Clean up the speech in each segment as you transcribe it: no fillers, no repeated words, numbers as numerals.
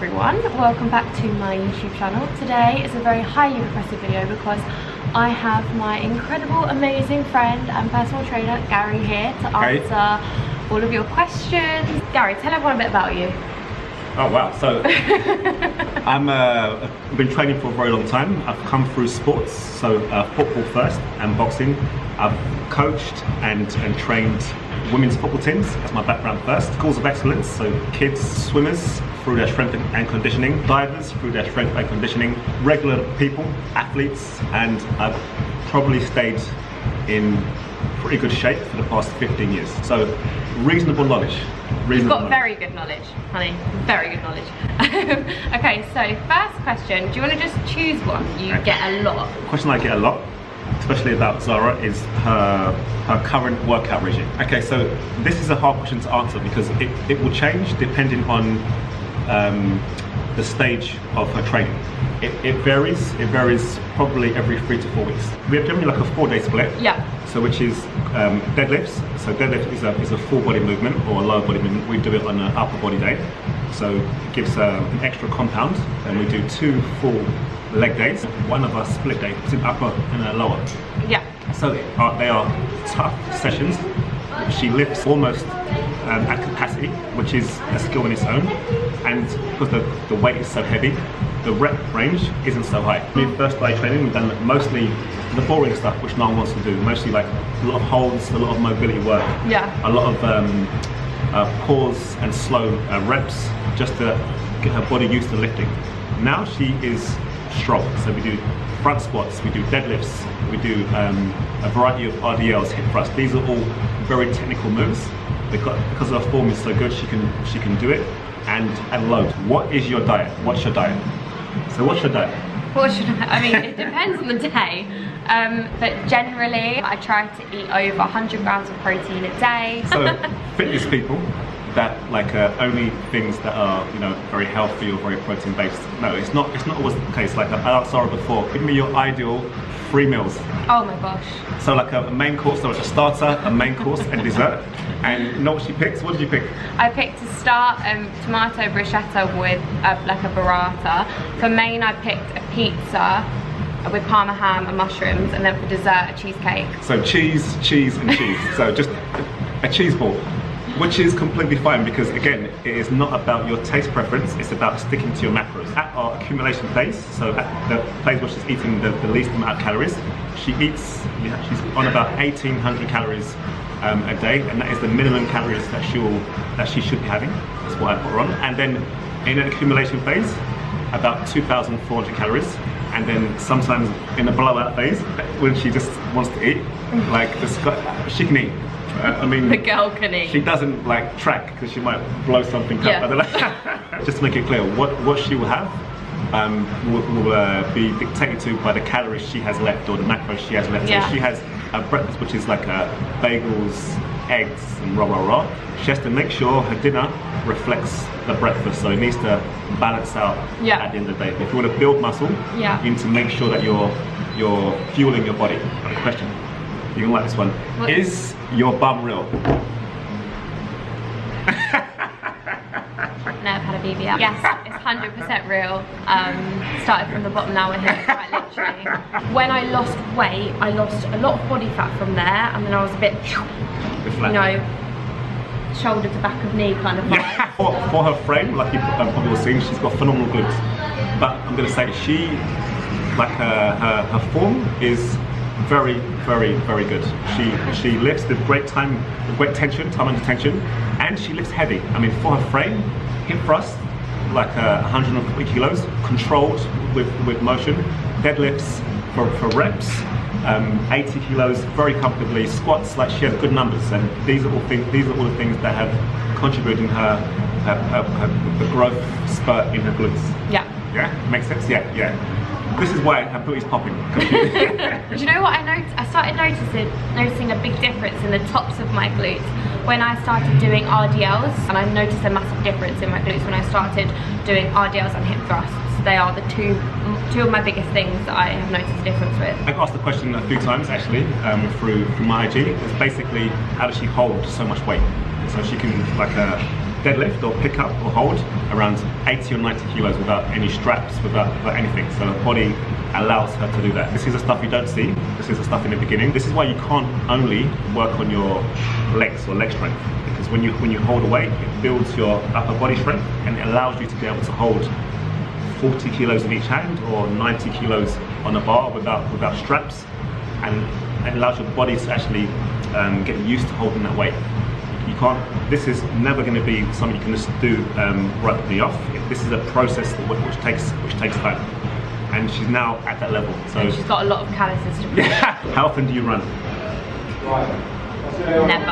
everyone, welcome back to my YouTube channel. Today is a very highly requested video because I have my incredible, amazing friend and personal trainer Gary here to answer all of your questions. Gary, tell everyone a bit about you. Oh wow, so I've been training for a very long time. I've come through sports, so football first and boxing. I've coached and trained women's football teams. That's my background first. Schools of excellence, so kids, swimmers through their strength and conditioning, divers through their strength and conditioning, regular people, athletes, and I've probably stayed in pretty good shape for the past 15 years. So reasonable knowledge. You've got very good knowledge, honey. Very good knowledge. Okay, so first question, do you want to just choose one you get a lot? The question I get a lot, especially about Zara, is her current workout regime. Okay, so this is a hard question to answer because it will change depending on the stage of her training. It varies probably every 3 to 4 weeks. We have generally like a 4-day split. Yeah. So which is deadlifts. So deadlift is a full body movement or a lower body movement. We do it on an upper body day. So it gives an extra compound, and we do 2 full leg days. One of our split day, it's an upper and a lower. Yeah. So they are tough sessions. She lifts almost at capacity, which is a skill in its own. And because the weight is so heavy, the rep range isn't so high. When we first started training, we've done mostly the boring stuff, which no one wants to do. Mostly like a lot of holds, a lot of mobility work. Yeah. A lot of pause and slow reps, just to get her body used to lifting. Now she is strong, so we do front squats, we do deadlifts, we do a variety of RDLs, hip thrusts. These are all very technical moves. Because her form is so good, she can do it and load. What is your diet? What's your diet? So what's your diet? I mean, it depends on the day, but generally I try to eat over 100 grams of protein a day. So fitness people that like only things that are, you know, very healthy or very protein based. No, it's not always the case. Like I asked Zara before, give me your ideal 3 meals. Oh my gosh. So like a main course, so like a starter, a main course and dessert. And you know what she picks? What did you pick? I picked to start tomato bruschetta with like a burrata. For main I picked a pizza with parma ham and mushrooms, and then for dessert a cheesecake. So cheese and cheese. So just a cheese ball. Which is completely fine because again, it is not about your taste preference, it's about sticking to your macros. At our accumulation phase, so at the phase where she's eating the least amount of calories, she's on about 1,800 calories a day, and that is the minimum calories that she should be having. That's what I put her on. And then in an accumulation phase, about 2,400 calories. And then sometimes in a blowout phase, when she just wants to eat, like she can eat. I mean, the girl can eat. She doesn't like track because she might blow something up. Just to make it clear, what she will have will be dictated to by the calories she has left or the macros she has left. Yeah. So she has a breakfast which is like bagels, eggs, and rah. She has to make sure her dinner reflects the breakfast, so it needs to balance out at the end of the day. If you want to build muscle, you need to make sure that you're fueling your body. Question. You can like this one. What? Is your bum real? Never had a BBL. Yes, it's 100% real. Started from the bottom, now we're here, quite literally. When I lost weight, I lost a lot of body fat from there, and then I was a bit, you know, shoulder to back of knee kind of vibe. For her frame, like you probably will see, she's got phenomenal glutes. But I'm going to say her form is very good. She lifts with great tension, time under tension, and she lifts heavy. I mean, for her frame, hip thrust, like 140 kilos, controlled with motion. Deadlifts for reps, 80 kilos very comfortably. Squats, like she has good numbers, and these are all the things that have contributed in the growth spurt in her glutes. Yeah. Yeah, makes sense. Yeah. This is why her booty's popping. Do you know what I noticed? I started noticing a big difference in the tops of my glutes when I started doing RDLs, and I noticed a massive difference in my glutes when I started doing RDLs and hip thrusts. They are the two of my biggest things that I have noticed a difference with. I've asked the question a few times actually through my IG. It's basically, how does she hold so much weight? So she can deadlift or pick up or hold around 80 or 90 kilos without any straps, without anything. So her body allows her to do that. This is the stuff you don't see. This is the stuff in the beginning. This is why you can't only work on your legs or leg strength, because when you hold a weight, it builds your upper body strength and it allows you to be able to hold 40 kilos in each hand or 90 kilos on a bar without straps, and it allows your body to actually get used to holding that weight. You can't. This is never going to be something you can just do right from the off. This is a process which takes time, and she's now at that level. So and she's got a lot of calluses to prove. Yeah. How often do you run? Never.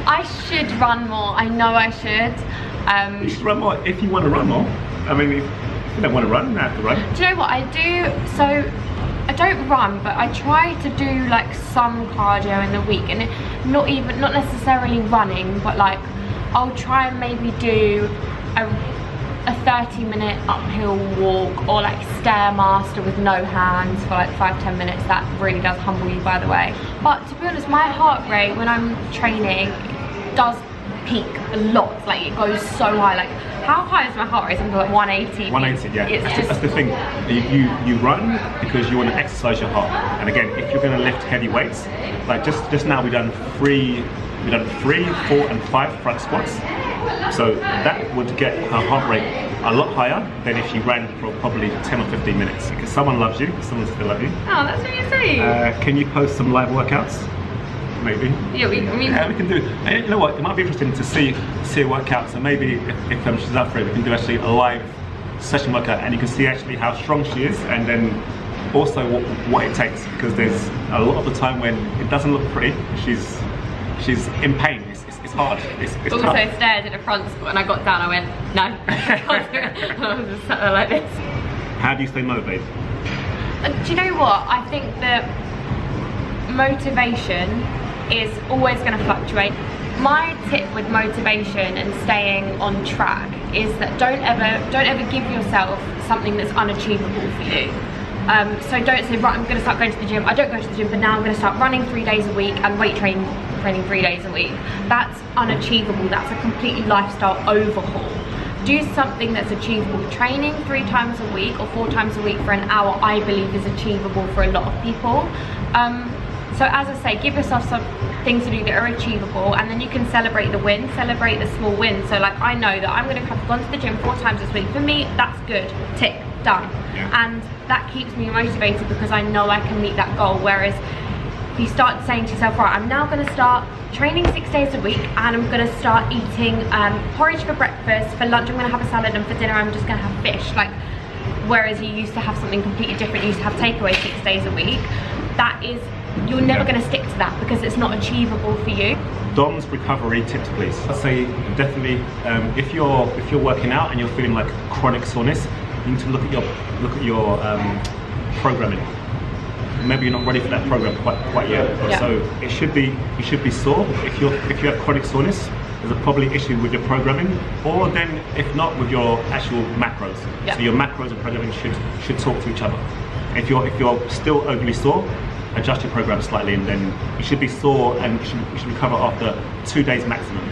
I should run more. I know I should. You should run more if you want to run more. I mean, if you don't want to run, you don't have to run. Do you know what I do? So I don't run, but I try to do like some cardio in the week, and not necessarily running, but like I'll try and maybe do a 30-minute uphill walk, or like Stairmaster with no hands for like 5-10 minutes. That really does humble you, by the way. But to be honest, my heart rate when I'm training does peak a lot. Like it goes so high. Like how high is my heart rate? Something like 180. 180, yeah. That's the thing. You run because you want to exercise your heart. And again, if you're going to lift heavy weights, like just now we've done 3, 4 and 5 front squats. So that would get her heart rate a lot higher than if she ran for probably 10 or 15 minutes. Because someone loves you, someone still loves you. Oh, that's what you say. Can you post some live workouts? Maybe. Yeah, we can do. And you know what? It might be interesting to see a workout. So maybe if she's up for it, we can do actually a live session workout, and you can see actually how strong she is, and then also what it takes. Because there's a lot of the time when it doesn't look pretty, she's in pain. It's hard. It's also tough. stared at a front squat, and I got down. I went, no, I can't do it. And I was just sat there like this. How do you stay motivated? Do you know what? I think that motivation is always going to fluctuate. My tip with motivation and staying on track is that don't ever give yourself something that's unachievable for you. So don't say, right, I'm going to start going to the gym. I don't go to the gym, but now I'm going to start running 3 days a week and weight training 3 days a week. That's unachievable. That's a completely lifestyle overhaul. Do something that's achievable. Training 3 times a week or 4 times a week for an hour, I believe, is achievable for a lot of people. So as I say, give yourself some things to do that are achievable, and then you can celebrate the win, celebrate the small wins. So like I know that I'm going to have gone to the gym 4 times this week. For me, that's good. Tick, done. Yeah. And that keeps me motivated because I know I can meet that goal. Whereas if you start saying to yourself, right, I'm now going to start training 6 days a week, and I'm going to start eating porridge for breakfast, for lunch I'm going to have a salad, and for dinner I'm just going to have fish. Like, whereas you used to have something completely different. You used to have takeaway 6 days a week. That is, you're never going to stick to that because it's not achievable for you. Dom's recovery tips, please. I'd say definitely if you're working out and you're feeling like chronic soreness, you need to look at your programming. Maybe you're not ready for that program quite yet. Yeah. So you should be sore. If you have chronic soreness, there's a probably issue with your programming, or then if not, with your actual macros. Yeah. So your macros and programming should talk to each other. If you're still overly sore, adjust your program slightly, and then you should be sore, and you should recover after 2 days maximum.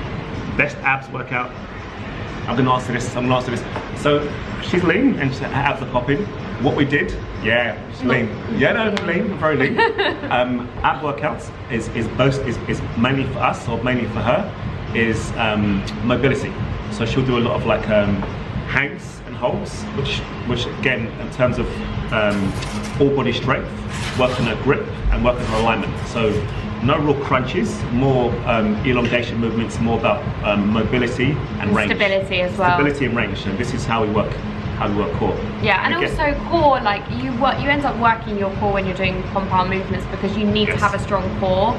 Best abs workout. I'm gonna answer this. So she's lean and her abs are popping. What we did, yeah, she's lean. Yeah, no, lean, very lean. Ab workouts is mainly for us, or mainly for her, is mobility. So she'll do a lot of like hangs and holds, which again, in terms of all body strength, work on her grip and work on her alignment. So no real crunches, more elongation movements, more about mobility and range. Stability as well. Stability and range, and this is how we work core. Yeah, and also core, like you end up working your core when you're doing compound movements, because you need to have a strong core,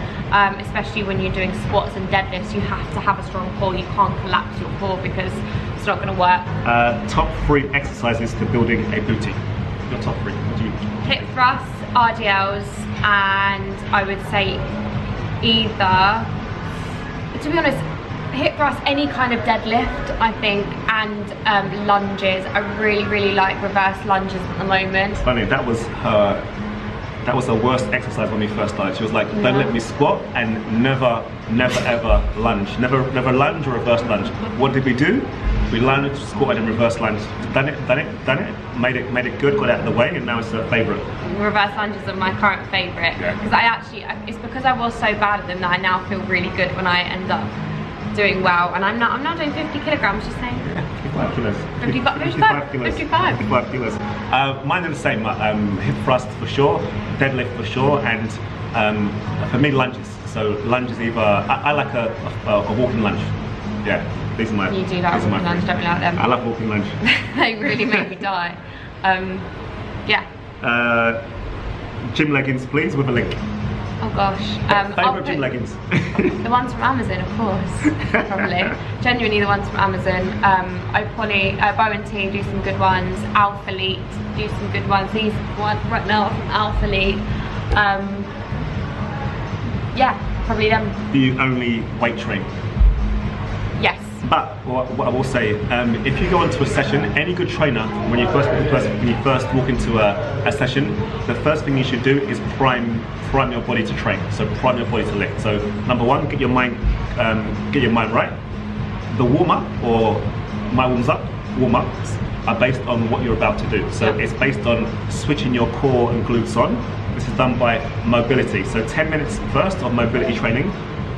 especially when you're doing squats and deadlifts. You have to have a strong core. You can't collapse your core because it's not going to work. Top 3 exercises to building a booty. Your top 3. What do you? Hip thrusts, RDLs, and I would say either, to be honest, hip thrust, any kind of deadlift, I think, and lunges. I really like reverse lunges at the moment. Funny, that was her that was the worst exercise when we first started. She was like, don't let me squat and never ever lunge. Never lunge or reverse lunge. What did we do? We lunged, squatted and reverse lunged. Done it, made it good, got it out of the way, and now it's a favourite. Reverse lunges are my current favourite. Because it's because I was so bad at them that I now feel really good when I end up doing well. And I'm not doing 50 kilograms, just saying. 55 kilos. 55 kilos. 55 kilos. Mine are the same. Hip thrust for sure, deadlift for sure, and for me lunges. So lunges either I like a walking lunge. Yeah, these are my. You do like walking lunge, don't you like them? I love walking lunge. They really make me die. Yeah. Gym leggings, please, with a link. Oh gosh. Favourite gym leggings? The ones from Amazon, of course. Probably. Genuinely the ones from Amazon. I probably Bow & T do some good ones. Alpha Elite do some good ones. These ones right now are from Alpha Elite. Yeah, probably them. Do you only weight train? Yes. But what I will say, if you go onto a session, any good trainer, when you first walk into a session, the first thing you should do is prime your body to train. So prime your body to lift. So number one, get your mind right. The warm up or my warm-ups are based on what you're about to do. So it's based on switching your core and glutes on. This is done by mobility. So 10 minutes first of mobility training,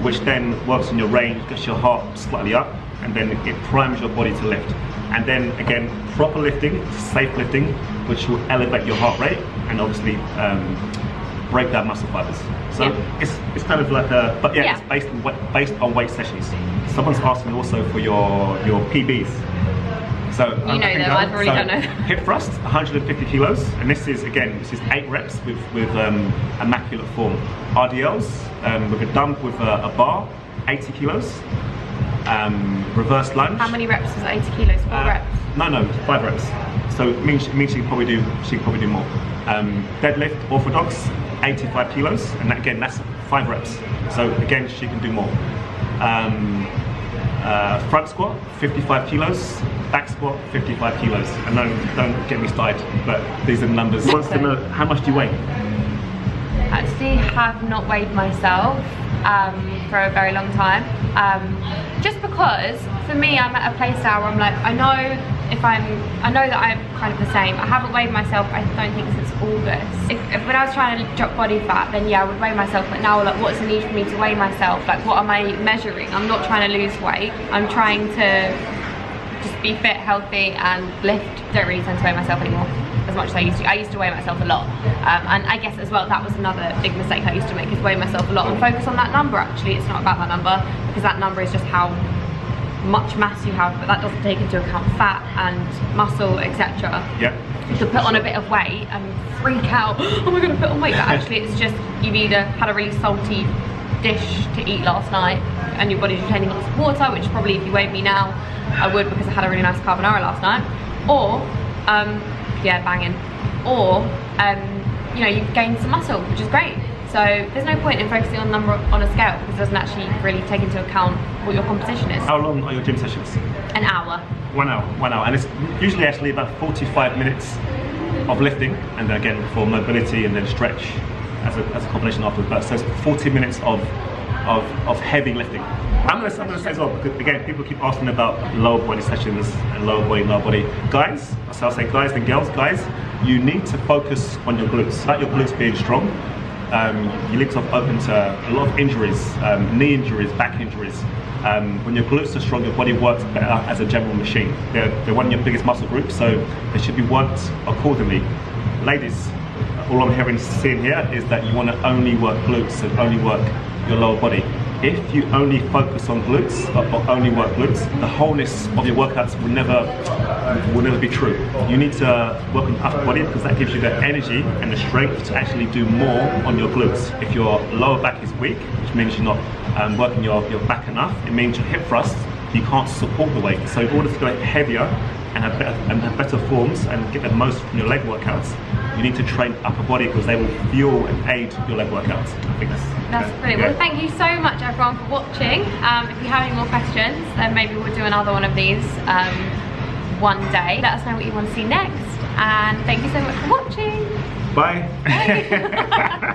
which then works on your range, gets your heart slightly up, and then it primes your body to lift. And then again, proper lifting, safe lifting, which will elevate your heart rate and obviously break down muscle fibers. So it's kind of like a, but it's based on weight sessions. Someone's asking also for your PBs. So you know them, I really don't know. Hip thrust, 150 kilos, and this is 8 reps with immaculate form. RDLs with a dump with a bar, 80 kilos. Reverse lunge. How many reps is 80 kilos? 4 reps? No, 5 reps. So it means she can probably do more. Deadlift, orthodox, 85 kilos, and that's 5 reps. So again, she can do more. Front squat, 55 kilos. Back squat, 55 kilos. And don't get me started, but these are the numbers. Wants to know, how much do you weigh? Actually, have not weighed myself for a very long time. Just because, for me, I'm at a place now where I'm like, I know that I'm kind of the same. I haven't weighed myself, I don't think, since August. If when I was trying to drop body fat, then yeah, I would weigh myself, but now, like, what's the need for me to weigh myself? Like, what am I measuring? I'm not trying to lose weight. I'm trying to just be fit, healthy, and lift. Don't really tend to weigh myself anymore as much as I used to. I used to weigh myself a lot, and I guess as well that was another big mistake I used to make, is weigh myself a lot and focus on that number. Actually, it's not about that number, because that number is just how much mass you have, but that doesn't take into account fat and muscle, etc. Yeah. You could put on a bit of weight and freak out, oh my god, I put on weight, but actually it's just you've either had a really salty dish to eat last night and your body's retaining lots of water, which probably if you weighed me now I would, because I had a really nice carbonara last night, or yeah, banging, or you know, you've gained some muscle, which is great. So there's no point in focusing on number on a scale, because it doesn't actually really take into account what your composition is. How long are your gym sessions? An hour. 1 hour. 1 hour, and it's usually actually about 45 minutes of lifting, and then again for mobility and then stretch as a combination afterwards. But so it's 40 minutes of heavy lifting. I'm gonna say as well, because again, people keep asking about lower body sessions and lower body. Guys, so I'll say guys then girls, guys, you need to focus on your glutes. About your glutes being strong, your legs are open to a lot of injuries, knee injuries, back injuries. When your glutes are strong, your body works better as a general machine. They're one of your biggest muscle groups, so they should be worked accordingly. Ladies, all I'm seeing here is that you want to only work glutes and only work your lower body. If you only focus on glutes or only work glutes, the wholeness of your workouts will never be true. You need to work on the upper body, because that gives you the energy and the strength to actually do more on your glutes. If your lower back is weak, which means you're not working your back enough, it means your hip thrust, you can't support the weight. So in order to go heavier and have better forms and get the most from your leg workouts, you need to train upper body, because they will fuel and aid your leg workouts. I think that's brilliant. Yeah. Well, thank you so much everyone for watching. If you have any more questions, then maybe we'll do another one of these one day. Let us know what you want to see next, and thank you so much for watching. Bye.